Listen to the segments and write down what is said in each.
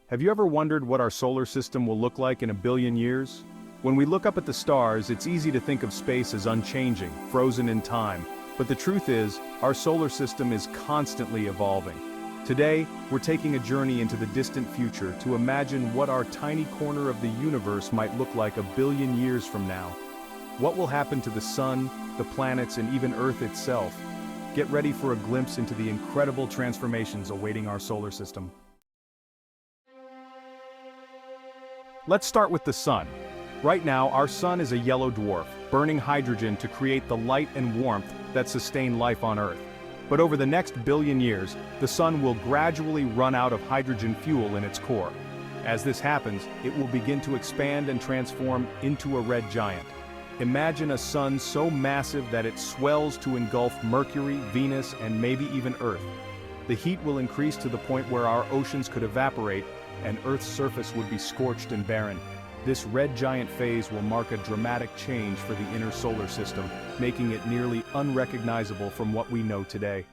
Have you ever wondered what our solar system will look like in a billion years? When we look up at the stars, it's easy to think of space as unchanging, frozen in time. But the truth is, our solar system is constantly evolving. Today, we're taking a journey into the distant future to imagine what our tiny corner of the universe might look like a billion years from now. What will happen to the sun, the planets, and even Earth itself? Get ready for a glimpse into the incredible transformations awaiting our solar system. Let's start with the sun. Right now, our sun is a yellow dwarf, burning hydrogen to create the light and warmth that sustain life on Earth. But over the next billion years, the sun will gradually run out of hydrogen fuel in its core. As this happens, it will begin to expand and transform into a red giant. Imagine a sun so massive that it swells to engulf Mercury, Venus, and maybe even Earth. The heat will increase to the point where our oceans could evaporate, and Earth's surface would be scorched and barren. This red giant phase will mark a dramatic change for the inner solar system, making it nearly unrecognizable from what we know today.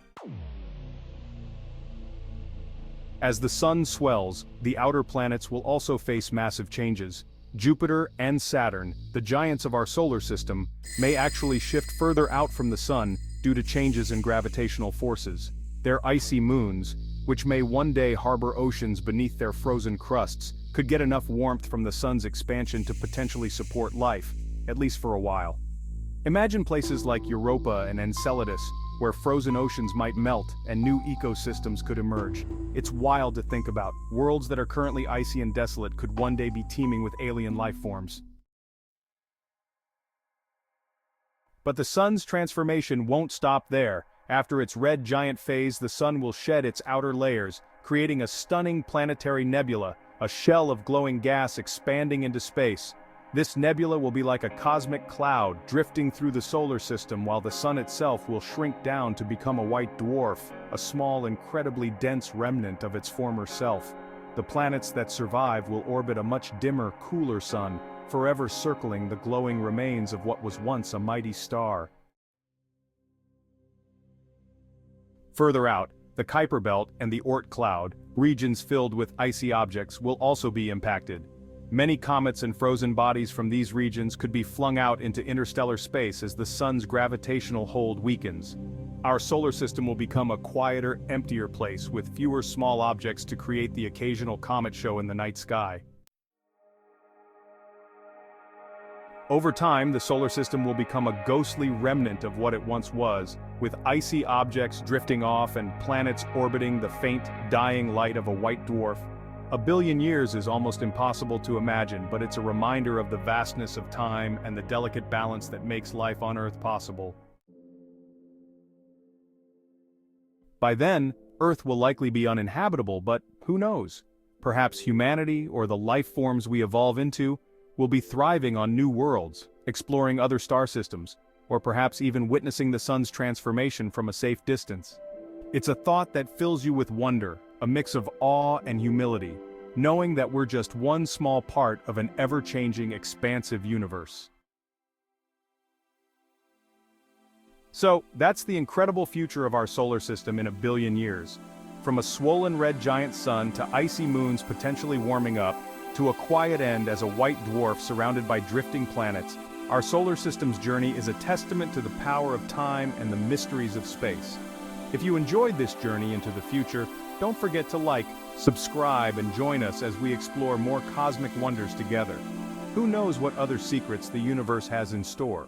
As the sun swells, the outer planets will also face massive changes. Jupiter and Saturn, the giants of our solar system, may actually shift further out from the sun due to changes in gravitational forces. Their icy moons, which may one day harbor oceans beneath their frozen crusts, could get enough warmth from the sun's expansion to potentially support life, at least for a while. Imagine places like Europa and Enceladus, where frozen oceans might melt and new ecosystems could emerge. It's wild to think about. Worlds that are currently icy and desolate could one day be teeming with alien life forms. But the sun's transformation won't stop there. After its red giant phase, the sun will shed its outer layers, creating a stunning planetary nebula, a shell of glowing gas expanding into space. This nebula will be like a cosmic cloud drifting through the solar system, while the sun itself will shrink down to become a white dwarf, a small, incredibly dense remnant of its former self. The planets that survive will orbit a much dimmer, cooler sun, forever circling the glowing remains of what was once a mighty star. Further out, the Kuiper Belt and the Oort cloud, regions filled with icy objects, will also be impacted. Many comets and frozen bodies from these regions could be flung out into interstellar space as the sun's gravitational hold weakens. Our solar system will become a quieter, emptier place with fewer small objects to create the occasional comet show in the night sky. Over time, the solar system will become a ghostly remnant of what it once was, with icy objects drifting off and planets orbiting the faint, dying light of a white dwarf. A billion years is almost impossible to imagine, but it's a reminder of the vastness of time and the delicate balance that makes life on Earth possible. By then, Earth will likely be uninhabitable, but who knows? Perhaps humanity, or the life forms we evolve into, will be thriving on new worlds, exploring other star systems, or perhaps even witnessing the sun's transformation from a safe distance. It's a thought that fills you with wonder, a mix of awe and humility, knowing that we're just one small part of an ever-changing, expansive universe. So, that's the incredible future of our solar system in a billion years. From a swollen red giant sun to icy moons potentially warming up, to a quiet end as a white dwarf surrounded by drifting planets, our solar system's journey is a testament to the power of time and the mysteries of space. If you enjoyed this journey into the future, don't forget to like, subscribe, and join us as we explore more cosmic wonders together. Who knows what other secrets the universe has in store?